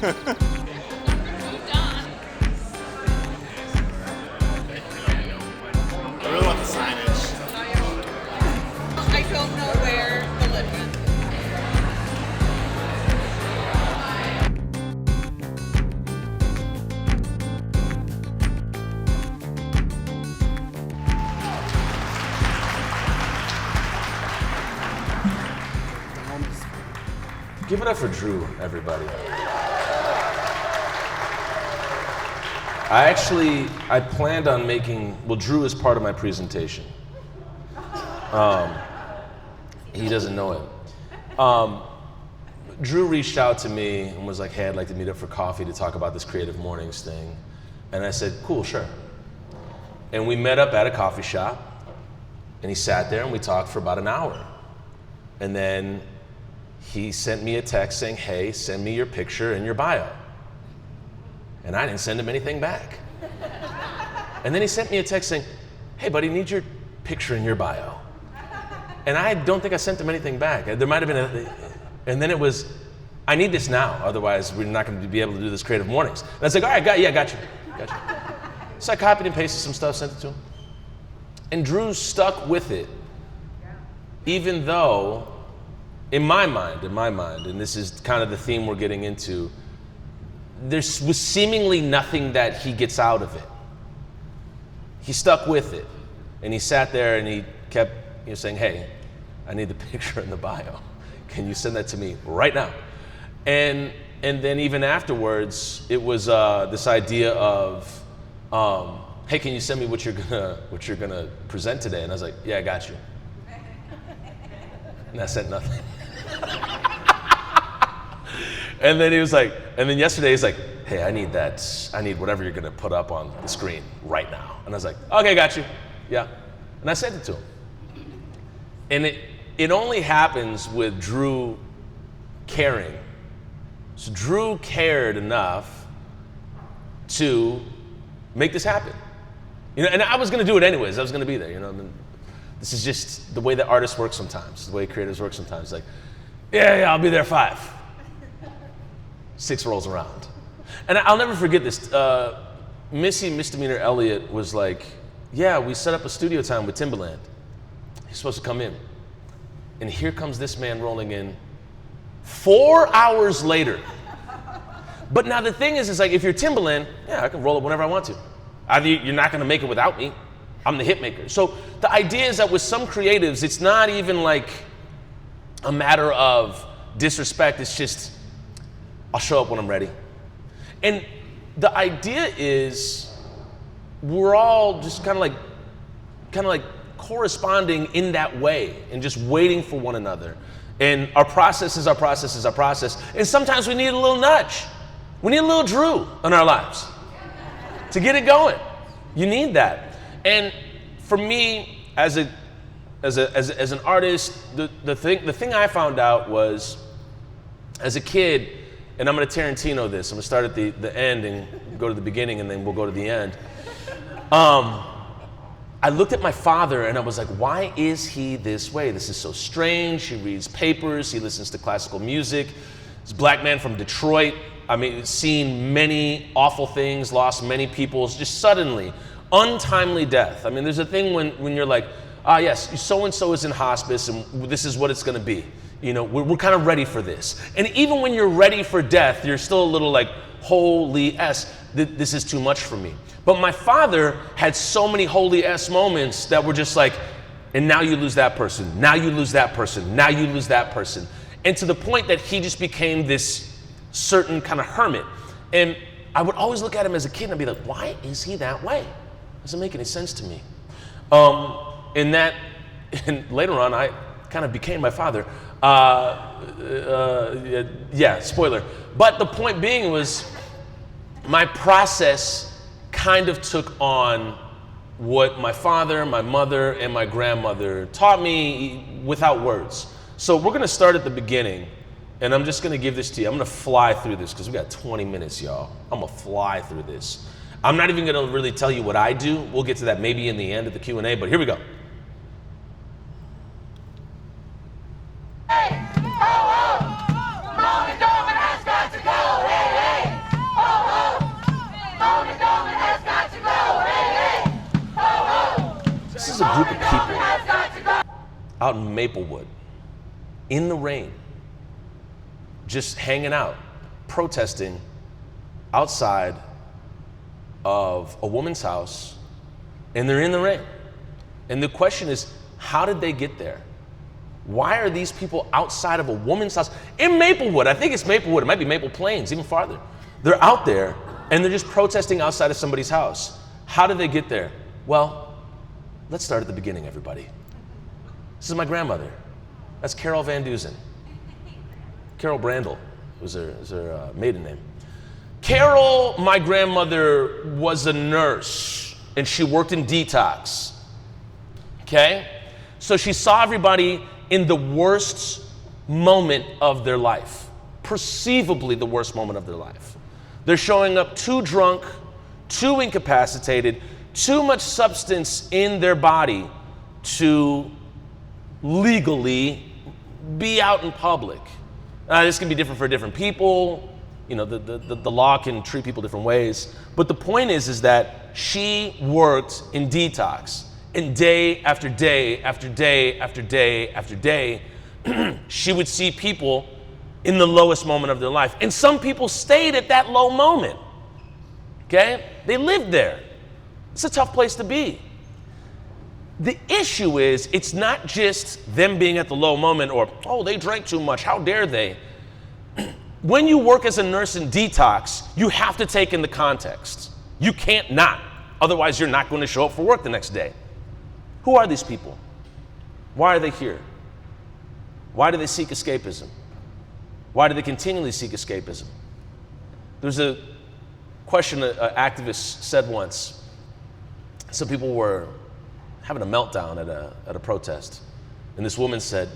I really want the signage. I don't know where the lid went. Give it up for Drew, everybody. I planned on making, well, Drew is part of my presentation. He doesn't know it. Drew reached out to me and was like, hey, I'd like to meet up for coffee to talk about this Creative Mornings thing. And I said, cool, sure. And we met up at a coffee shop, and he sat there and we talked for about an hour. And then he sent me a text saying, hey, send me your picture and your bio. And I didn't send him anything back. And then he sent me a text saying, hey buddy, need your picture and your bio. And I don't think I sent him anything back. There might have been and then it was, I need this now, otherwise we're not gonna be able to do this Creative Mornings. And I was like, all right, got you. So I copied and pasted some stuff, sent it to him. And Drew stuck with it, even though, in my mind, and this is kind of the theme we're getting into, there was seemingly nothing that he gets out of it. He stuck with it, and he sat there and he kept saying, hey, I need the picture and the bio. Can you send that to me right now? And then even afterwards, it was this idea of, hey, can you send me what you're gonna present today? And I was like, yeah, I got you. And I sent nothing. And then he was like, and then yesterday he's like, hey, I need whatever you're gonna put up on the screen right now. And I was like, okay, got you, yeah. And I sent it to him. And it only happens with Drew caring. So Drew cared enough to make this happen. And I was gonna do it anyways, I was gonna be there, I mean, this is just the way that artists work sometimes, the way creatives work sometimes. Like, yeah, I'll be there 5. 6 rolls around. And I'll never forget this. Missy Misdemeanor Elliott was like, yeah, we set up a studio time with Timbaland. He's supposed to come in. And here comes this man rolling in 4 hours later. But now the thing is like, if you're Timbaland, yeah, I can roll it whenever I want to. Either you're not gonna make it without me. I'm the hit maker. So the idea is that with some creatives, it's not even like a matter of disrespect, it's just, I'll show up when I'm ready. And the idea is we're all just kind of like corresponding in that way and just waiting for one another. And our process is our process. And sometimes we need a little nudge. We need a little Drew in our lives to get it going. You need that. And for me, as an artist, the thing I found out was, as a kid, and I'm gonna Tarantino this, I'm gonna start at the end and go to the beginning and then we'll go to the end. I looked at my father and I was like, why is he this way? This is so strange. He reads papers, he listens to classical music. He's a black man from Detroit. I mean, seen many awful things, lost many people, just suddenly, untimely death. I mean, there's a thing when you're like, yes, so-and-so is in hospice and this is what it's gonna be. We're kind of ready for this. And even when you're ready for death, you're still a little like, holy S, this is too much for me. But my father had so many holy S moments that were just like, and now you lose that person, now you lose that person, now you lose that person. And to the point that he just became this certain kind of hermit. And I would always look at him as a kid and I'd be like, why is he that way? Doesn't make any sense to me. And later on, I kind of became my father. Yeah, spoiler. But the point being was, my process kind of took on what my father, my mother, and my grandmother taught me without words. So we're gonna start at the beginning, and I'm just gonna give this to you. I'm gonna fly through this, because we got 20 minutes, y'all. I'm gonna fly through this. I'm not even gonna really tell you what I do. We'll get to that maybe in the end of the Q&A, but here we go. Hey, ho, ho, Mom and Dom has got to go. Hey, hey. out in Maplewood, in the rain, just hanging out, protesting outside of a woman's house, and they're in the rain. And the question is, how did they get there? Why are these people outside of a woman's house in Maplewood? I think it's Maplewood. It might be Maple Plains, even farther. They're out there, and they're just protesting outside of somebody's house. How did they get there? Well, let's start at the beginning, everybody. This is my grandmother. That's Carol Van Dusen. Carol Brandel was her maiden name. Carol, my grandmother, was a nurse, and she worked in detox. Okay? So she saw everybody in the worst moment of their life, perceivably the worst moment of their life. They're showing up too drunk, too incapacitated, too much substance in their body to legally be out in public. This can be different for different people. You know, the law can treat people different ways. But the point is that she worked in detox. And day after day after day after day after day, she would see people in the lowest moment of their life. And some people stayed at that low moment. Okay? They lived there. It's a tough place to be. The issue is, it's not just them being at the low moment or, oh, they drank too much, how dare they? When you work as a nurse in detox, you have to take in the context. You can't not. Otherwise, you're not going to show up for work the next day. Who are these people? Why are they here? Why do they seek escapism? Why do they continually seek escapism? There's a question an activist said once. Some people were having a meltdown at a protest. And this woman said,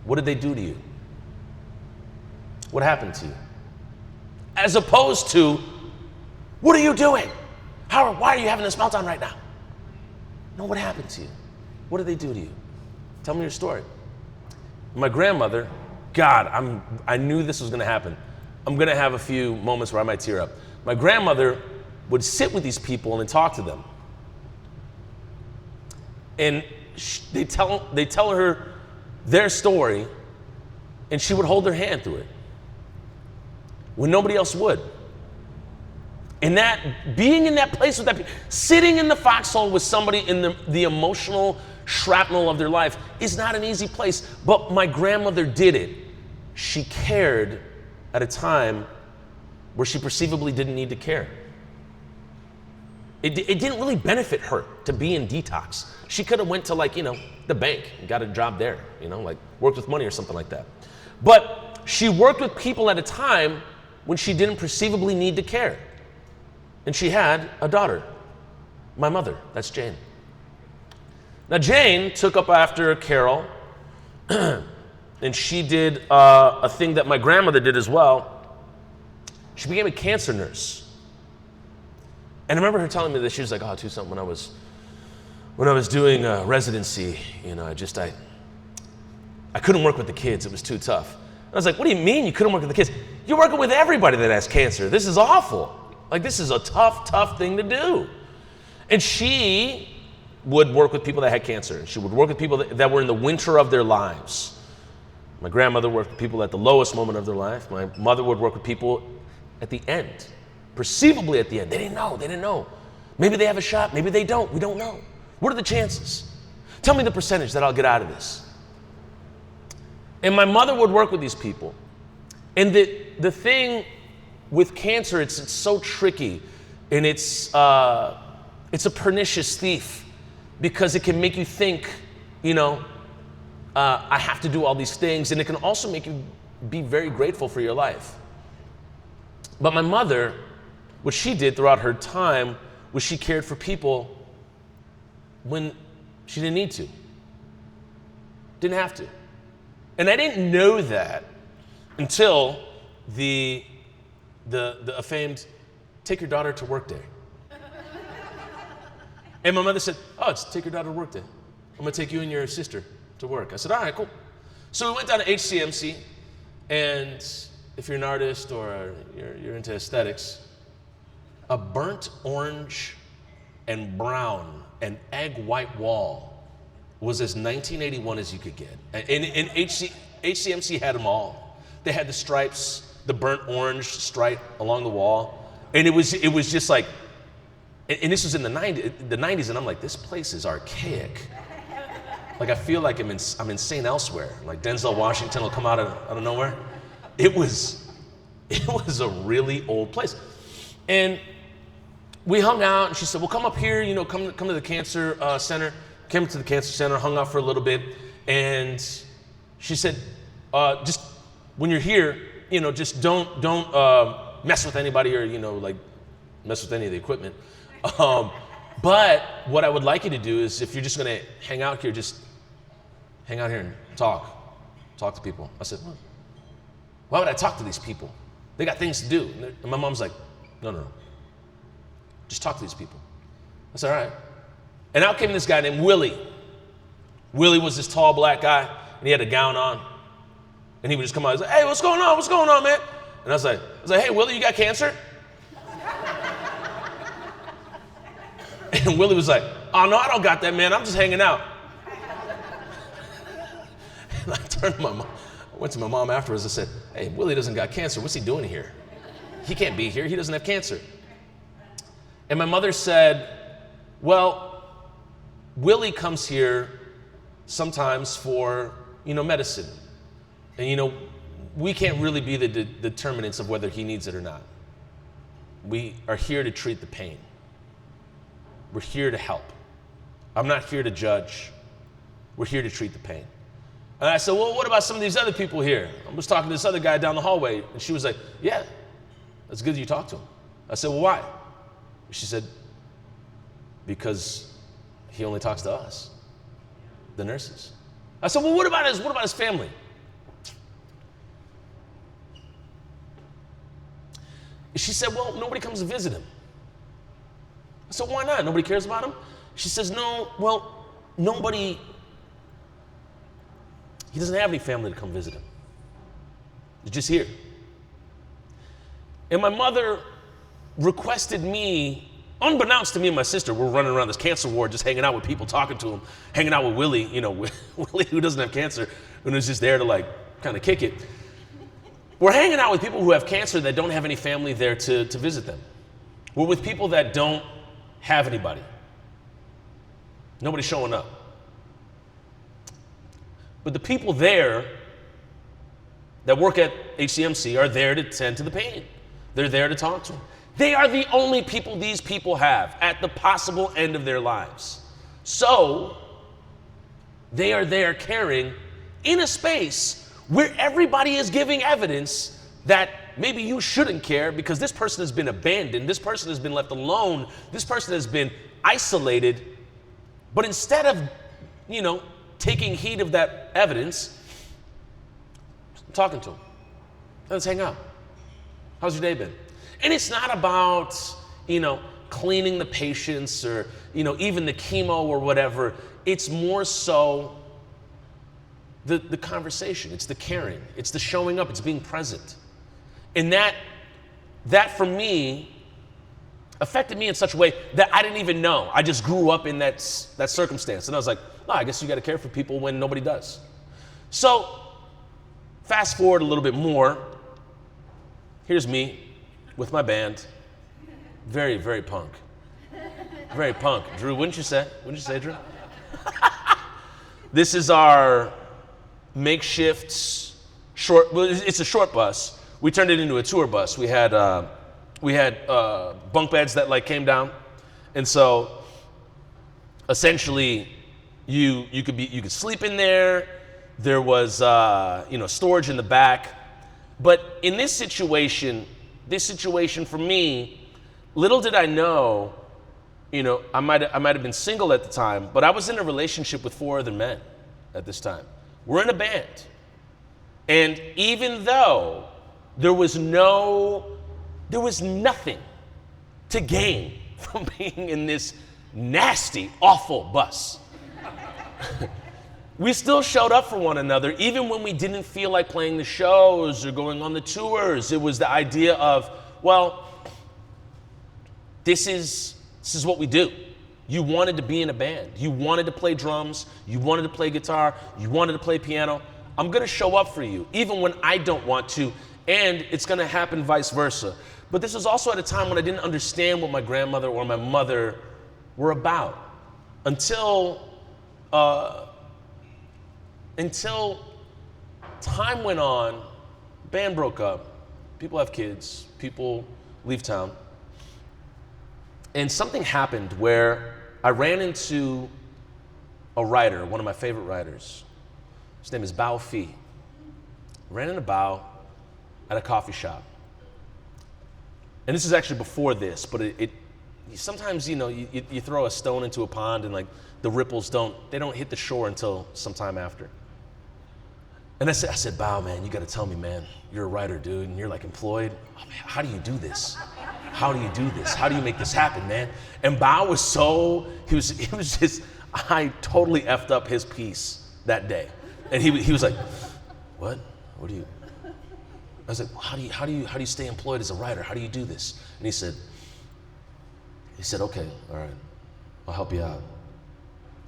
what did they do to you? What happened to you? As opposed to, what are you doing? Why are you having this meltdown right now? No, what happened to you? What did they do to you? Tell me your story. My grandmother, God, I knew this was gonna happen. I'm gonna have a few moments where I might tear up. My grandmother would sit with these people and talk to them. And they tell her their story, and she would hold their hand through it when nobody else would. And that, being in that place with that, sitting in the foxhole with somebody in the emotional shrapnel of their life is not an easy place. But my grandmother did it. She cared at a time where she perceivably didn't need to care. It didn't really benefit her to be in detox. She could have went to the bank and got a job there, worked with money or something like that. But she worked with people at a time when she didn't perceivably need to care. And she had a daughter, my mother, that's Jane. Now Jane took up after Carol, and she did a thing that my grandmother did as well. She became a cancer nurse. And I remember her telling me this. She was like, oh, Toussaint, when I was doing residency, I couldn't work with the kids. It was too tough. And I was like, what do you mean you couldn't work with the kids? You're working with everybody that has cancer. This is awful. This is a tough thing to do. And she would work with people that had cancer. She would work with people that were in the winter of their lives. My grandmother worked with people at the lowest moment of their life. My mother would work with people at the end, perceivably at the end. They didn't know. Maybe they have a shot, maybe they don't. We don't know. What are the chances? Tell me the percentage that I'll get out of this. And my mother would work with these people. And the thing with cancer, it's so tricky, and it's a pernicious thief, because it can make you think, I have to do all these things, and it can also make you be very grateful for your life. But my mother, what she did throughout her time was she cared for people when she didn't need to, didn't have to. And I didn't know that until the famed take your daughter to work day. And my mother said, oh, it's take your daughter to work day. I'm gonna take you and your sister to work. I said, all right, cool. So we went down to HCMC, and if you're an artist or you're into aesthetics, a burnt orange and brown and egg white wall was as 1981 as you could get. And HCMC had them all. They had the stripes, the burnt orange stripe along the wall. And it was just like, and this was in the 90s, and I'm like, this place is archaic. Like I feel like I'm insane elsewhere. Like Denzel Washington will come out of nowhere. It was a really old place. And we hung out, and she said, well, come up here, come to the cancer center. Came to the cancer center, hung out for a little bit, and she said, just when you're here, just don't mess with anybody or, like mess with any of the equipment. But what I would like you to do is if you're just gonna hang out here, just hang out here and talk to people. I said, well, why would I talk to these people? They got things to do. And my mom's like, no. Just talk to these people. I said, all right. And out came this guy named Willie. Willie was this tall black guy, and he had a gown on. And he would just come out and say, hey, what's going on? What's going on, man? And I was like, hey, Willie, you got cancer? And Willie was like, oh, no, I don't got that, man. I'm just hanging out. And I turned to my mom. I went to my mom afterwards and said, hey, Willie doesn't got cancer. What's he doing here? He can't be here. He doesn't have cancer. And my mother said, well, Willie comes here sometimes for, medicine. And, we can't really be the determinants of whether he needs it or not. We are here to treat the pain. We're here to help. I'm not here to judge. We're here to treat the pain. And I said, well, what about some of these other people here? I was talking to this other guy down the hallway, and she was like, yeah, that's good that you talked to him. I said, well, why? She said, because he only talks to us, the nurses. I said, well, what about his family? She said, well, nobody comes to visit him. I said, why not? Nobody cares about him? She says, no, well, nobody, he doesn't have any family to come visit him. He's just here. And my mother requested me, unbeknownst to me and my sister, we're running around this cancer ward just hanging out with people, talking to him, hanging out with Willie, Willie who doesn't have cancer, and is just there to kind of kick it. We're hanging out with people who have cancer that don't have any family there to visit them. We're with people that don't have anybody. Nobody's showing up. But the people there that work at HCMC are there to tend to the pain. They're there to talk to them. They are the only people these people have at the possible end of their lives. So, they are there caring in a space where everybody is giving evidence that maybe you shouldn't care because this person has been abandoned, this person has been left alone, this person has been isolated. But instead of, taking heed of that evidence, I'm talking to them. Let's hang out. How's your day been? And it's not about, cleaning the patients or, even the chemo or whatever. It's more so the conversation. It's the caring. It's the showing up. It's being present. And that for me affected me in such a way that I didn't even know. I just grew up in that circumstance. And I was like, I guess you got to care for people when nobody does. So fast forward a little bit more. Here's me with my band. Very, very punk. Very punk. Drew, wouldn't you say? Wouldn't you say, Drew? This is our makeshift it's a short bus. We turned it into a tour bus. We had bunk beds that came down. And so essentially you could sleep in there. There was storage in the back. But in this situation for me, little did I know, I might have been single at the time, but I was in a relationship with 4 other men at this time. We're in a band. And even though there was nothing to gain from being in this nasty, awful bus, we still showed up for one another, even when we didn't feel like playing the shows or going on the tours. It was the idea of, well, this is what we do. You wanted to be in a band. You wanted to play drums. You wanted to play guitar. You wanted to play piano. I'm going to show up for you, even when I don't want to, and it's going to happen vice versa. But this was also at a time when I didn't understand what my grandmother or my mother were about until time went on, band broke up, people have kids, people leave town, and something happened where I ran into a writer, one of my favorite writers. His name is Bao Phi. Ran into Bao at a coffee shop. And this is actually before this, but sometimes, you throw a stone into a pond and like the ripples don't hit the shore until sometime after. And I said, Bao, man, you got to tell me, man, you're a writer, dude, and you're like employed. Oh, man, how do you do this? How do you do this? How do you make this happen, man? And Bao was I totally effed up his piece that day. And he was like, what? What do you? I was like, well, how do you stay employed as a writer? How do you do this? And he said, okay, all right, I'll help you out.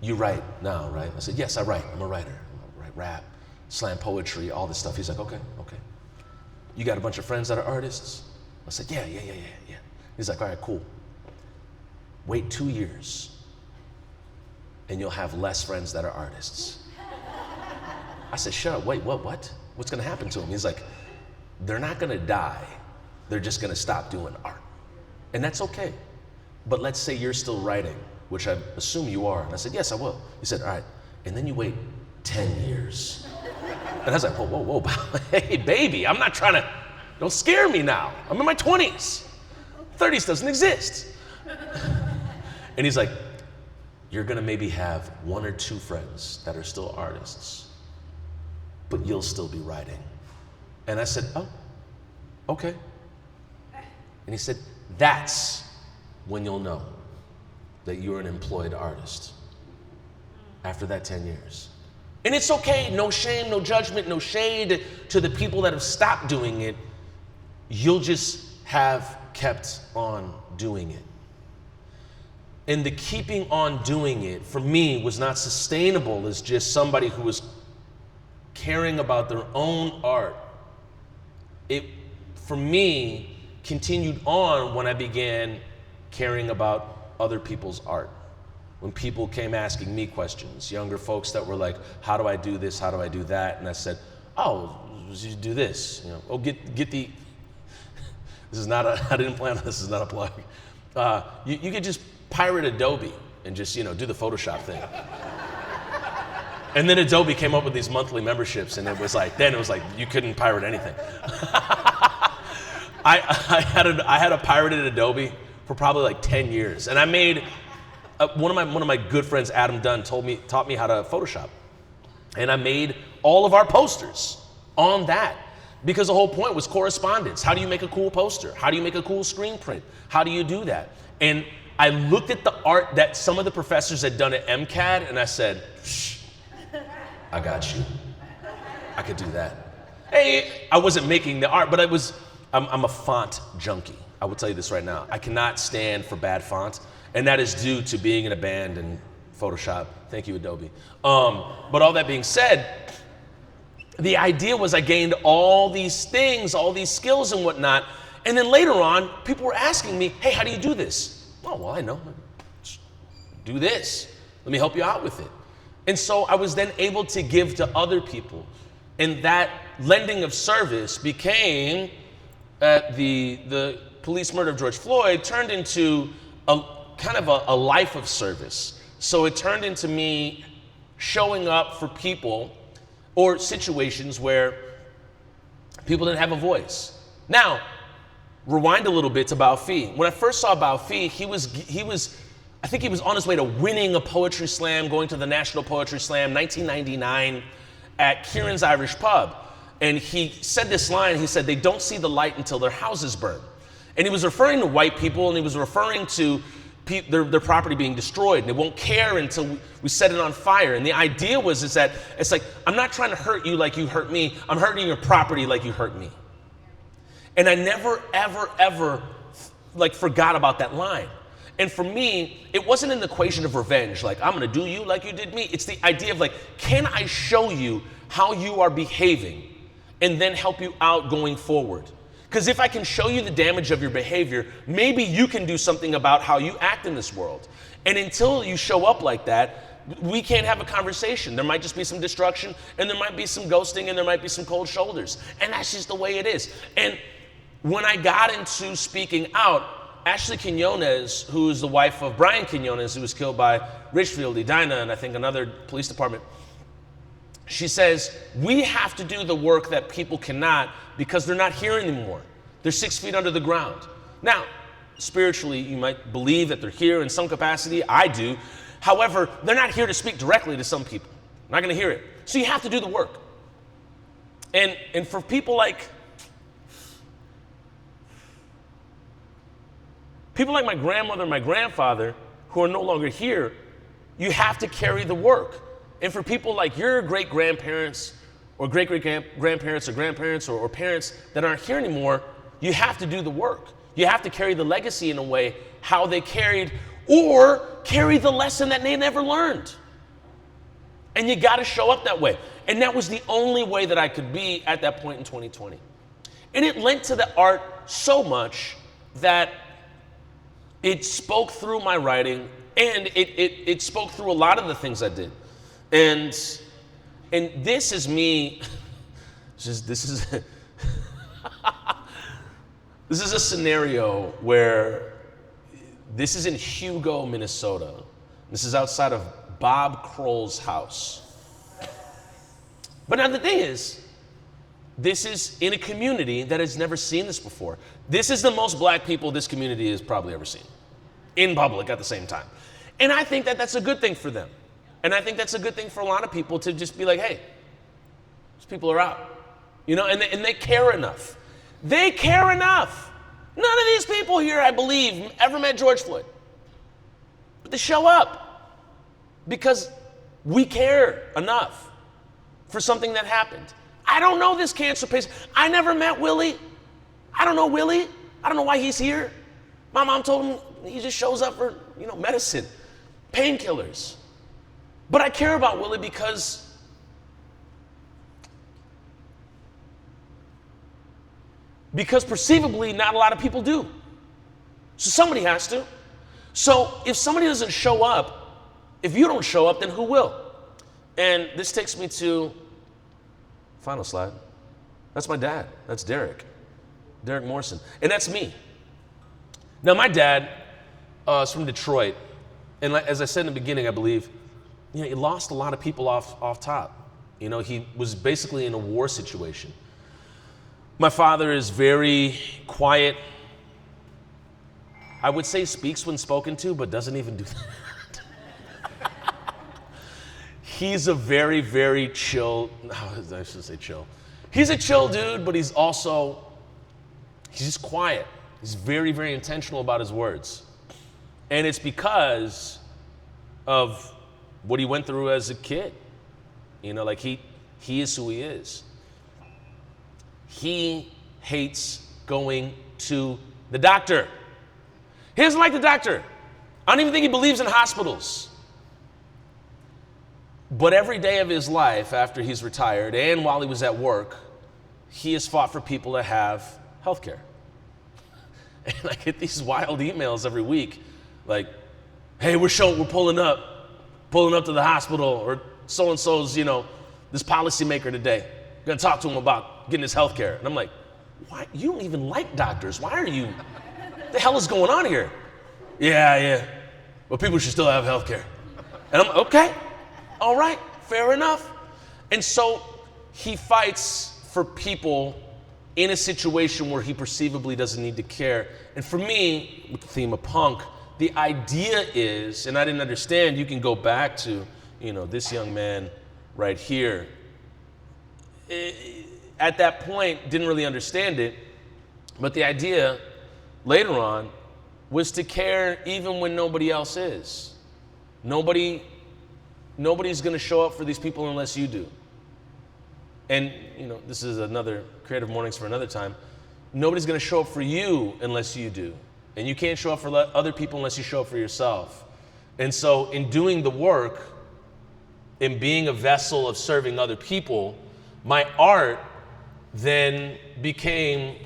You write now, right? I said, yes, I write. I'm a writer. I write rap, slam poetry, all this stuff. He's like, okay. You got a bunch of friends that are artists? I said, yeah. He's like, all right, cool. Wait 2 years and you'll have less friends that are artists. I said, shut up, wait, what? What's gonna happen to them? He's like, they're not gonna die. They're just gonna stop doing art. And that's okay. But let's say you're still writing, which I assume you are. And I said, yes, I will. He said, all right, and then you wait 10 years. And I was like, whoa, hey, baby, I'm not trying to, don't scare me now. I'm in my 20s. 30s doesn't exist. And he's like, you're gonna maybe have 1 or 2 friends that are still artists, but you'll still be writing. And I said, oh, okay. And he said, that's when you'll know that you're an employed artist. After that 10 years. And it's okay, no shame, no judgment, no shade to the people that have stopped doing it. You'll just have kept on doing it. And the keeping on doing it, for me, was not sustainable as just somebody who was caring about their own art. It, for me, continued on when I began caring about other people's art. When people came asking me questions, younger folks that were like, how do I do this, how do I do that? And I said, oh, you do this. Get the, this is not I didn't plan on this, is not a plug. You could just pirate Adobe and just, do the Photoshop thing. And then Adobe came up with these monthly memberships, and it was like you couldn't pirate anything. I had a pirated Adobe for probably like 10 years, and I made one of my good friends, Adam Dunn, taught me how to Photoshop, and I made all of our posters on that because the whole point was correspondence. How do you make a cool poster? How do you make a cool screen print? How do you do that? And I looked at the art that some of the professors had done at MCAD, and I said, shh, I got you. I could do that. Hey, I wasn't making the art, but I'm a font junkie. I will tell you this right now. I cannot stand for bad font, and that is due to being in a band and Photoshop. Thank you, Adobe. But all that being said, the idea was I gained all these things, all these skills and whatnot, and then later on, people were asking me, hey, how do you do this? Oh, well, I know. Just do this. Let me help you out with it. And so I was then able to give to other people. And that lending of service became, the police murder of George Floyd turned into a kind of a life of service. So it turned into me showing up for people or situations where people didn't have a voice. Now, rewind a little bit to Bao Phi. When I first saw Bao Phi, I think he was on his way to winning a poetry slam, going to the National Poetry Slam, 1999, at Kieran's Irish Pub. And he said this line, he said, they don't see the light until their houses burn. And he was referring to white people, and he was referring to their property being destroyed, and they won't care until we set it on fire. And the idea is that it's like, I'm not trying to hurt you like you hurt me, I'm hurting your property like you hurt me. And I never, ever, ever forgot about that line. And for me, it wasn't an equation of revenge, like I'm gonna do you like you did me. It's the idea of like, can I show you how you are behaving and then help you out going forward? Because if I can show you the damage of your behavior, maybe you can do something about how you act in this world. And until you show up like that, we can't have a conversation. There might just be some destruction, and there might be some ghosting, and there might be some cold shoulders. And that's just the way it is. And when I got into speaking out, Ashley Quinones, who is the wife of Brian Quinones, who was killed by Richfield, Edina, and I think another police department, she says, we have to do the work that people cannot because they're not here anymore. They're 6 feet under the ground. Now, spiritually, you might believe that they're here in some capacity. I do. However, they're not here to speak directly to some people. They're not going to hear it. So you have to do the work. And for people like my grandmother and my grandfather who are no longer here, you have to carry the work. And for people like your great-grandparents or great-great-grandparents or grandparents or parents that aren't here anymore, you have to do the work. You have to carry the legacy in a way how they carried or carry the lesson that they never learned. And you got to show up that way. And that was the only way that I could be at that point in 2020. And it lent to the art so much that it spoke through my writing, and it spoke through a lot of the things I did. And this is me, this is a scenario where this is in Hugo, Minnesota. This is outside of Bob Kroll's house. But now the thing is, this is in a community that has never seen this before. This is the most black people this community has probably ever seen in public at the same time. And I think that that's a good thing for them. And I think that's a good thing for a lot of people to just be like, hey, these people are out. You know, and they care enough. They care enough. None of these people here, I believe, ever met George Floyd. But they show up because we care enough for something that happened. I don't know this cancer patient. I never met Willie. I don't know Willie. I don't know why he's here. My mom told him he just shows up for, medicine, painkillers. But I care about Willie because perceivably not a lot of people do. So somebody has to. So if somebody doesn't show up, if you don't show up, then who will? And this takes me to final slide. That's my dad. That's Derek Morrison. And that's me. Now my dad is from Detroit. And as I said in the beginning, I believe, he lost a lot of people off top. He was basically in a war situation. My father is very quiet. I would say speaks when spoken to, but doesn't even do that. He's a very, very chill, I should say chill. He's a chill dude, but he's just quiet. He's very, very intentional about his words. And it's because of what he went through as a kid. He is who he is. He hates going to the doctor. He doesn't like the doctor. I don't even think he believes in hospitals. But every day of his life after he's retired and while he was at work, he has fought for people to have health care. And I get these wild emails every week like, hey, we're pulling up to the hospital, or so-and-so's, this policymaker today. We're gonna talk to him about getting his health care. And I'm like, why? You don't even like doctors. Why are you? What the hell is going on here? Yeah. Well, people should still have health care. And I'm okay. All right, fair enough. And so he fights for people in a situation where he perceivably doesn't need to care. And for me, with the theme of punk, the idea is, and I didn't understand, you can go back to, this young man right here. At that point, didn't really understand it, but the idea later on was to care even when nobody else is. Nobody's gonna show up for these people unless you do. And, this is another Creative Mornings for another time. Nobody's gonna show up for you unless you do. And you can't show up for other people unless you show up for yourself. And so in doing the work, in being a vessel of serving other people, my art then became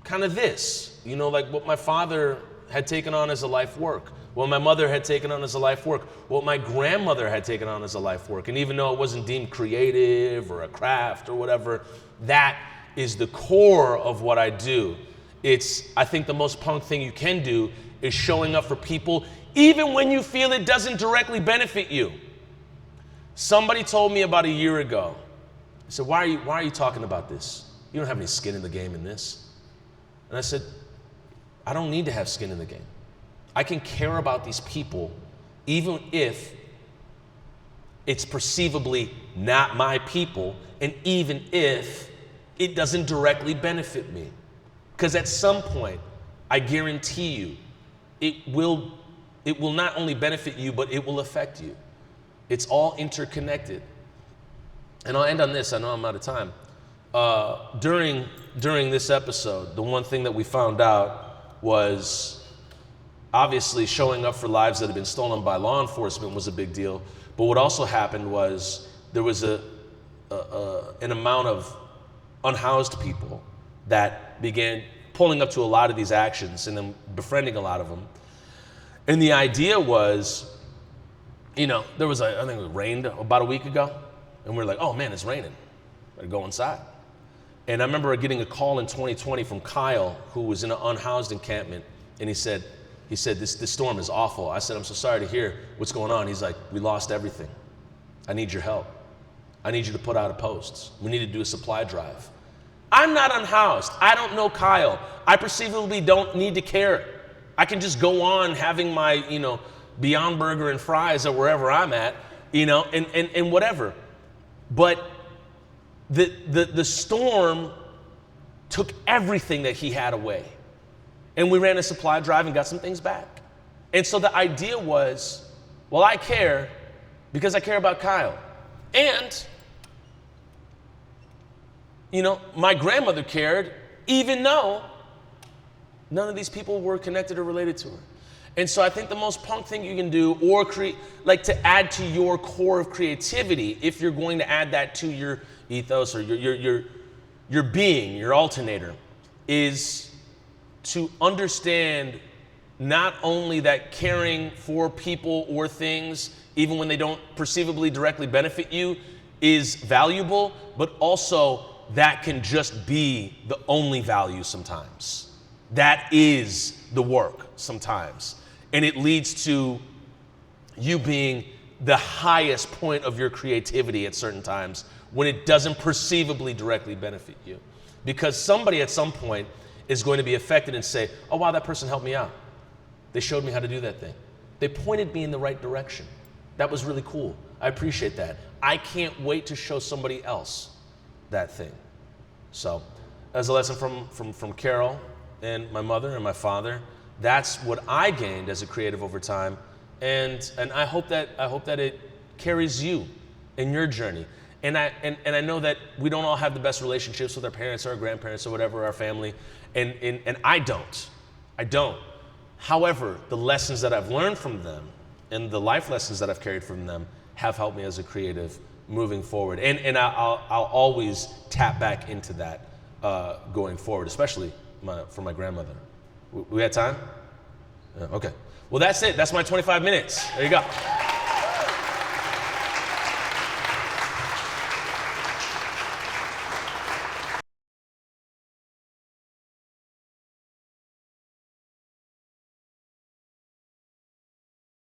kind of this, like what my father had taken on as a life work, what my mother had taken on as a life work, what my grandmother had taken on as a life work. And even though it wasn't deemed creative or a craft or whatever, that is the core of what I do. I think the most punk thing you can do is showing up for people even when you feel it doesn't directly benefit you. Somebody told me about a year ago, I said, why are you talking about this? You don't have any skin in the game in this. And I said, I don't need to have skin in the game. I can care about these people even if it's perceivably not my people, and even if it doesn't directly benefit me. Because at some point, I guarantee you, it will not only benefit you, but it will affect you. It's all interconnected. And I'll end on this, I know I'm out of time. During this episode, the one thing that we found out was obviously showing up for lives that have been stolen by law enforcement was a big deal. But what also happened was there was an amount of unhoused people that began pulling up to a lot of these actions and then befriending a lot of them. And the idea was, there was I think it rained about a week ago, and we were like, oh man, it's raining. Better go inside. And I remember getting a call in 2020 from Kyle, who was in an unhoused encampment, and he said, this storm is awful. I said, I'm so sorry to hear what's going on. He's like, we lost everything. I need your help. I need you to put out a post. We need to do a supply drive. I'm not unhoused. I don't know Kyle. I perceivably don't need to care. I can just go on having my, Beyond Burger and fries or wherever I'm at, and whatever. But the storm took everything that he had away. And we ran a supply drive and got some things back. And so the idea was, well, I care because I care about Kyle. And my grandmother cared, even though none of these people were connected or related to her. And so I think the most punk thing you can do, or to add to your core of creativity, if you're going to add that to your ethos or your being, your alternator, is to understand not only that caring for people or things, even when they don't perceivably directly benefit you, is valuable, but also that can just be the only value sometimes. That is the work sometimes. And it leads to you being the highest point of your creativity at certain times when it doesn't perceivably directly benefit you. Because somebody at some point is going to be affected and say, oh wow, that person helped me out. They showed me how to do that thing. They pointed me in the right direction. That was really cool. I appreciate that. I can't wait to show somebody else that thing. So, as a lesson from Carol and my mother and my father, that's what I gained as a creative over time, and I hope that it carries you in your journey. And I know that we don't all have the best relationships with our parents or our grandparents or whatever, our family, and I don't. However, the lessons that I've learned from them and the life lessons that I've carried from them have helped me as a creative moving forward. And I'll always tap back into that going forward, especially for my grandmother. We had time? Yeah, okay. Well, that's it. That's my 25 minutes. There you go.